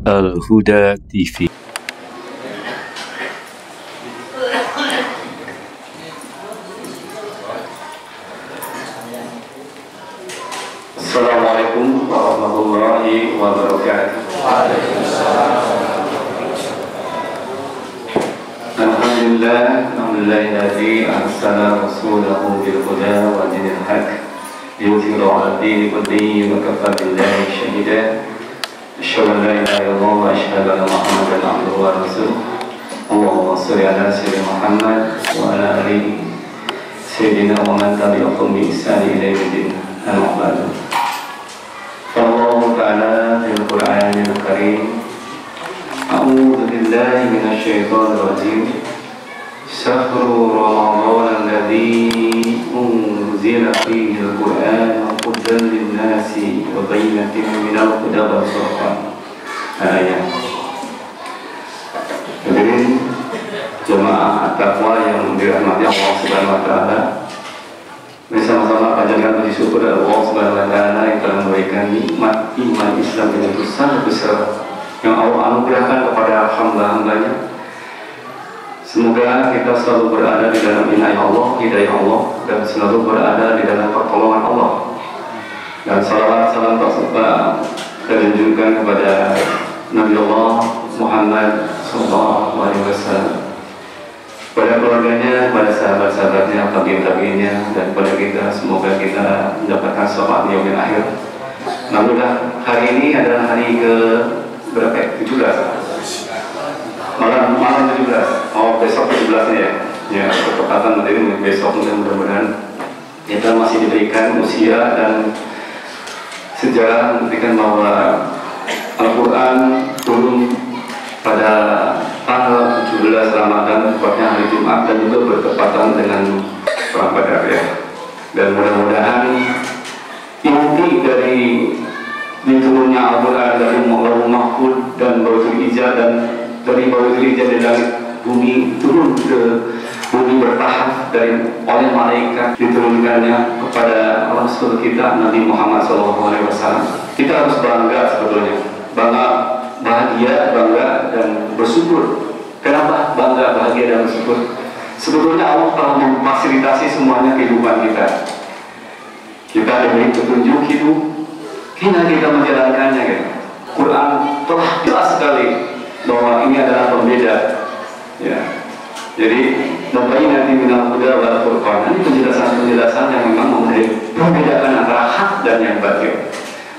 Al-Huda TV. Assalamualaikum warahmatullahi wabarakatuh. Alhamdulillahilladzi arsala rasulahu bil huda wa dinil haq liyudhhirahu 'ala ad-dini kullihi wa kafaa billahi shahida. Asyhadu an la ilaha illallah wa asyhadu anna Muhammadan 'abduhu wa rasuluh. Allahumma shalli 'ala sayyidina Muhammad wa 'ala ali sayyidina wa man tabi'ahum bi ihsan ila yaumil din. Amma ba'du. Allahu ta'ala fil Qur'anil Karim. A'udzu billahi minasy syaithanir rajim. Syahrul Ramadan alladzi unzila fihi al-Qur'an hudan lin-nasi wa bayyinatin minal huda wal furqan. Ayat. Hadirin jemaah at-taqwa yang dirahmati Allah Subhanahu wa taala. Bersama-sama panjatkan puji syukur Allah Subhanahu wa taala yang telah memberikan nikmat iman Islam yang sangat besar yang Allah anugerahkan kepada hamba-hambanya. Semoga kita selalu berada di dalam inayah Allah, hidayah Allah, dan selalu berada di dalam pertolongan Allah. Dan salawat salam terserta terjunjukkan kepada Nabi Allah Muhammad SAW, kepada keluarganya, kepada sahabat-sahabatnya, tabi'in-tabi'innya, dan kepada kita. Semoga kita mendapatkan syafaat di yaumil akhir. Alhamdulillah, hari ini adalah hari ke berapa ya? 17. Malam 17. Oh, besok 17 ya. Ya, ketepatan materi besok, mudah-mudahan kita masih diberikan usia dan sejarah memberikan bahwa Al-Quran turun pada tanggal 17 Ramadan, tepatnya hari Jumat, dan juga bertepatan dengan Perang Badar ya. Dan mudah-mudahan inti dari diturunnya Al-Quran dari Lauhul Mahfuz dan Baitul Izzah, dan dari Baitul Izzah di langit bumi turun ke bumi bertahap dari oleh malaikat, diturunkannya kepada Rasul kita Nabi Muhammad SAW. Kita harus bangga sebetulnya, bahagia, bangga dan bersyukur. Kenapa bangga, bahagia dan bersyukur? Sebetulnya Allah telah memfasilitasi semuanya kehidupan kita. Kita diberi petunjuk hidup, hingga kita menjalankannya. Quran telah jelas sekali bahwa ini adalah pembeda. Ya. Jadi nanti minal huda wal furqan. Ini penjelasan yang memang membedakan antara hak dan yang batil.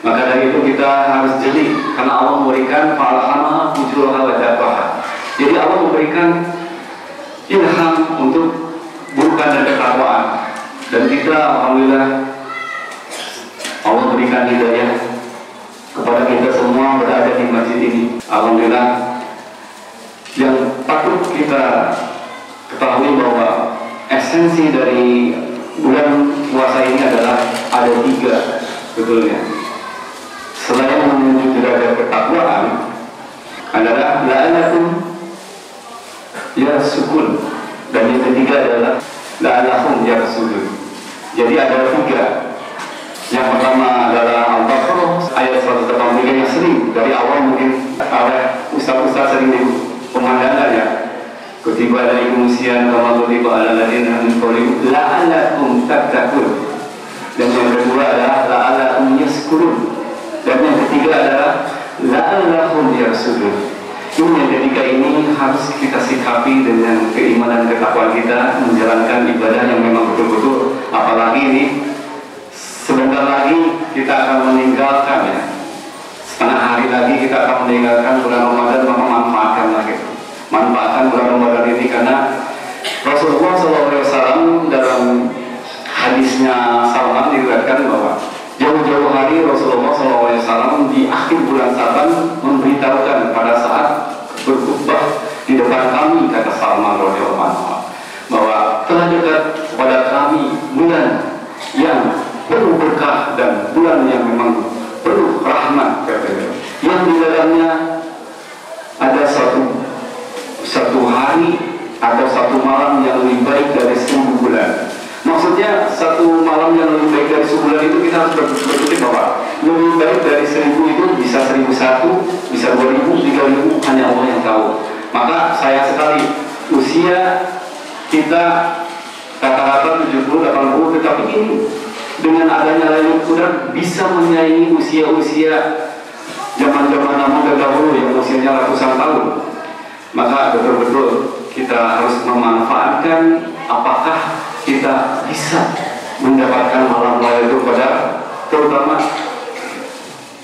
Maka dari itu kita harus jeli, karena Allah memberikan falhamah fujurha wa taqwaha. Jadi Allah memberikan ilham untuk bukan dan ketakwaan. Dan kita alhamdulillah Allah berikan hidayah kepada kita semua berada di masjid ini. Alhamdulillah. Yang patut kita ketahui bahwa esensi dari bulan puasa ini adalah ada 3 betulnya. Selain menuju derajat ketakwaan adalah la'alakum yarsukun, dan yang ketiga adalah la'alahum yarsudun. Jadi ada 3. Yang pertama adalah Al-Baqarah ayat 183 yang sering dari awal mungkin oleh ustaz-ustaz sering pemandangan ya. Kutiba alaikum siyam kama kutiba alal ladzina min qablikum la'allakum tattaqun. Dan yang kedua adalah la'allakum yashkurun. Dan yang ketiga adalah la'allahum yarsudun. Ini yang ketiga ini harus kita sikapi dengan keimanan ketakwaan kita, menjalankan ibadah yang memang betul-betul. Apalagi ini sebentar lagi kita akan meninggalkan ya. Setengah hari lagi kita akan meninggalkan bulan Ramadan, maka manfaatkan bulan Ramadan ini, karena Rasulullah SAW dalam hadisnya Salman diriwayatkan bahwa jauh-jauh hari Rasulullah SAW di akhir bulan Saban memberitahukan pada saat berkhutbah di depan kami, kata Salman radhiyallahu anhu, bahwa telah dekat kepada kami bulan yang penuh berkah dan bulan yang memang penuh rahmat, katanya, yang di dalamnya ada satu hari atau satu malam yang lebih baik dari 10 lebih baik dari 1000 itu bisa 1001, bisa 2000, 3000, hanya Allah yang tahu. Maka sayang sekali usia kita rata-rata 70, 80, tetapi ini dengan adanya Lailatul Qadar bisa menyaingi usia-usia zaman-zaman Nabi terdahulu yang usianya ratusan tahun. Maka betul-betul kita harus memanfaatkan apakah kita bisa mendapatkan malam Lailatul Qadar, terutama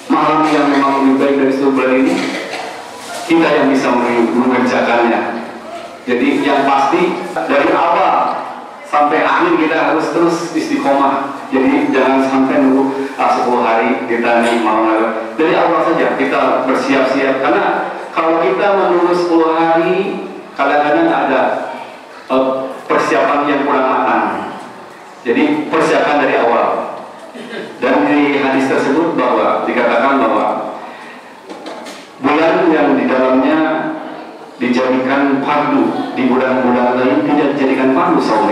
malam yang memang lebih baik dari seluruh bulan ini. Kita yang bisa mengerjakannya. Jadi yang pasti dari awal sampai akhir kita harus terus istiqomah. Jadi jangan sampai nunggu 10 hari kita nih malam Lailatul. Dari awal saja kita bersiap-siap, karena kalau kita menunggu 10 hari kadang-kadang ada persiapan yang kurang matang. Jadi persiapan dari awal. Dan di hadis tersebut bahwa dikatakan bahwa bulan yang di dalamnya dijadikan fardu, di bulan-bulan lain tidak dijadikan fardu saum.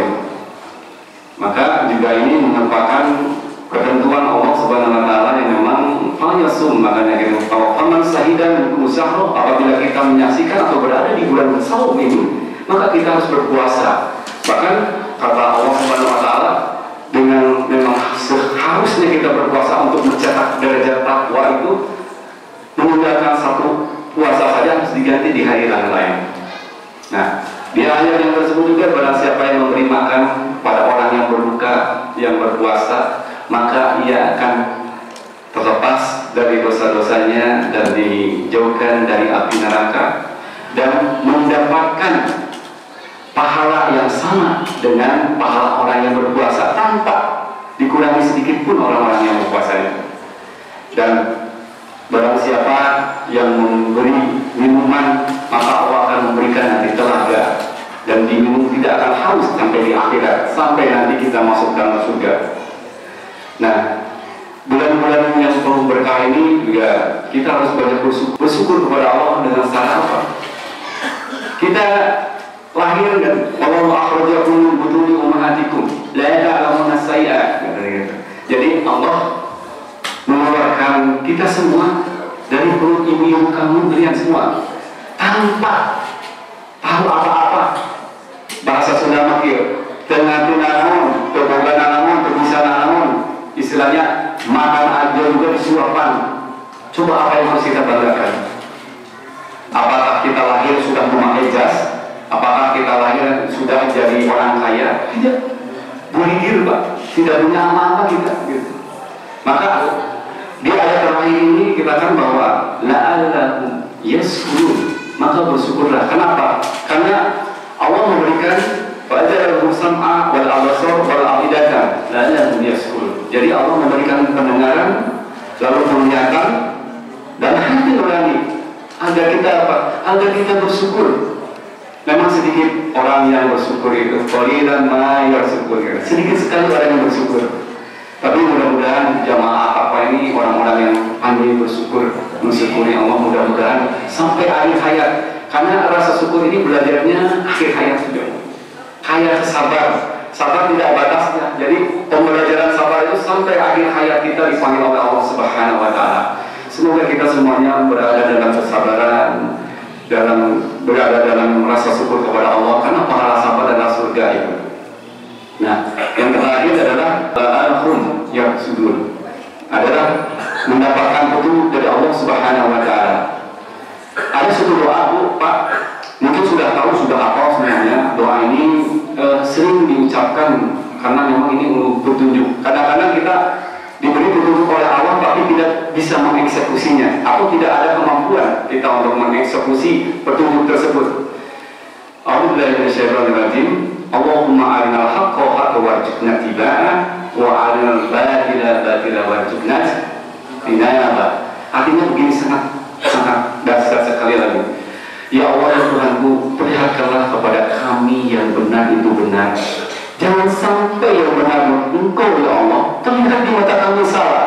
Maka juga ini merupakan ketentuan Allah Subhanahu wa taala yang memang falyasum, makanya kita bahwa faman sahidan musahro, apabila kita menyaksikan atau berada di bulan saum ini, maka kita harus berpuasa. Bahkan kata Allah Subhanahu wa taala, dengan memang seharusnya kita berpuasa untuk mencetak derajat takwa itu, menggunakan satu puasa saja harus diganti di hari lain. Nah, di ayat yang tersebut juga barang siapa yang memberi makan pada orang yang berbuka, yang berpuasa, maka ia akan terlepas dari dosa-dosanya dan dijauhkan dari api neraka dan mendapatkan pahala yang sama dengan pahala orang yang berpuasa tanpa dikurangi sedikit pun orang-orang yang berpuasa itu. Dan barang siapa yang memberi minuman, maka Allah akan memberikan nanti telaga dan diminum tidak akan haus sampai di akhirat, sampai nanti kita masuk dalam surga. Nah, bulan-bulan yang penuh berkah ini juga kita harus banyak bersyukur kepada Allah dengan cara apa? Kita lahir dan Allah akhrajakum min butuni ummahatikum la ta'lamuna sayyi'at. Jadi Allah mengeluarkan kita semua dari perut ibu-ibu kamu, kalian semua tanpa tahu apa-apa. Bahasa Sunda makir dengan tunangan, kebogan namun, kebisan namun, istilahnya makan aja juga disuapan. Coba apa yang harus kita banggakan? Apakah kita lahir sudah memakai jas? Apakah kita lahir sudah jadi orang kaya? Tidak. Bulir, Pak. Tidak punya apa-apa kita. Gitu. Maka di ayat terakhir ini kita kan bahwa la'allahum yashkurun, maka bersyukurlah. Kenapa? Karena Allah memberikan fa'ajjalahum sam'a wal absar wal afidata la'allahum yashkurun. Jadi Allah memberikan pendengaran, lalu penglihatan dan hati nurani agar kita apa? Agar kita bersyukur. Memang sedikit orang yang bersyukur itu, qalilan ma yashkurun. Sedikit sekali orang yang bersyukur. Tapi mudah-mudahan jamaah apa ini orang-orang yang pandai bersyukur, mensyukuri Allah, mudah-mudahan sampai akhir hayat. Karena rasa syukur ini belajarnya akhir hayat juga. Hayat sabar, sabar tidak batasnya. Jadi pembelajaran sabar itu sampai akhir hayat kita dipanggil oleh Allah Subhanahu wa taala. Semoga kita semuanya berada dalam kesabaran, berada dalam rasa syukur kepada Allah, karena pahala sabar adalah surga itu. Nah, yang terakhir adalah al-khum yang sudul, adalah mendapatkan petunjuk dari Allah Subhanahu wa taala. Ada satu doa, Bu, Pak, mungkin sudah tahu, sudah hafal sebenarnya. Doa ini sering diucapkan karena memang ini petunjuk. Kadang-kadang kita diberi petunjuk oleh Allah tapi tidak bisa mengeksekusinya, atau tidak ada kemampuan kita untuk mengeksekusi petunjuk tersebut. A'udzubillahi minasyaitonir rajim. Allahumma arinal haqqa haqqan warzuqna ittiba'ah wa arinal batila batila warzuqna ijtinabah. Artinya begini, sangat dahsyat sekali lagi. Ya Allah, ya Tuhanku, perlihatkanlah kepada kami yang benar itu benar. Jangan sampai yang benar Engkau ya Allah terlihat di mata kami salah.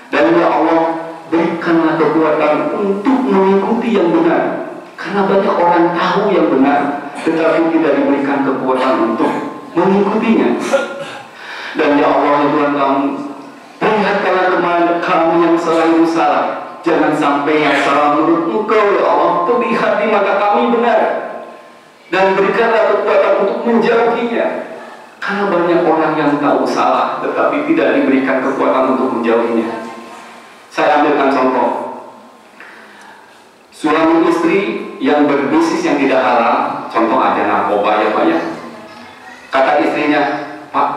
Dan ya Allah, berikanlah kekuatan untuk mengikuti yang benar. Karena banyak orang tahu yang benar, tetapi tidak diberikan kekuatan untuk mengikutinya. Dan ya Allah, ya Tuhan kami, perlihatkanlah kepada salah. Jangan sampai yang salah menurut Engkau ya Allah terlihat di mata kami benar, dan berikanlah kekuatan untuk menjauhinya. Karena banyak orang yang tahu salah tetapi tidak diberikan kekuatan untuk menjauhinya. Saya ambilkan contoh, suami istri yang berbisnis yang tidak halal, contoh aja narkoba ya Pak ya. Kata istrinya, Pak,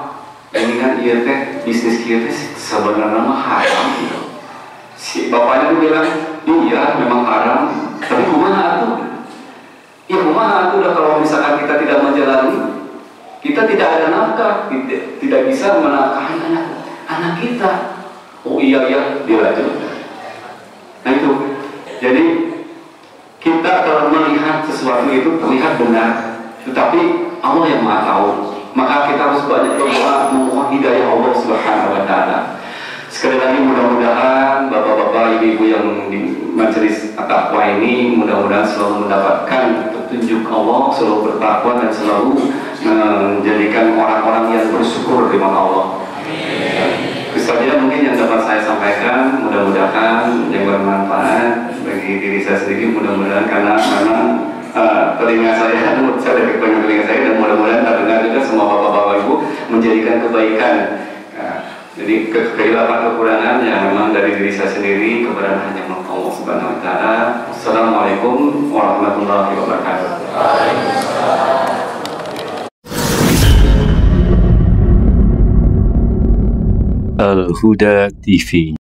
ini kan iya teh bisnis kita sebenarnya mah haram gitu. Si bapaknya tuh bilang, iya memang haram, tapi kumaha tuh? Ya kumaha tuh kalau misalkan kita tidak menjalani, kita tidak ada nafkah, tidak bisa menafkahi anak kita. Oh iya dilanjut. Nah itu, jadi kita kalau melihat sesuatu itu terlihat benar, tetapi Allah yang Maha tahu. Maka kita harus banyak berdoa memohon hidayah Allah Subhanahu Wa Taala. Sekali lagi mudah-mudahan bapak-bapak, ibu-ibu yang di majelis at-taqwa ini mudah-mudahan selalu mendapatkan petunjuk Allah, selalu bertakwa dan selalu menjadikan orang-orang yang bersyukur di mata Allah. Itu saja mungkin yang dapat saya sampaikan. Mudah-mudahan yang bermanfaat bagi diri saya sendiri, mudah-mudahan karena memang telinga saya dekat dengan telinga saya, dan mudah-mudahan terdengar juga semua bapak-bapak ibu menjadikan kebaikan. Jadi kehilapan kekurangan yang memang dari diri saya sendiri, kebenaran hanya menurut Allah Subhanahu Wa Taala. Assalamualaikum warahmatullahi wabarakatuh. Al-Huda TV.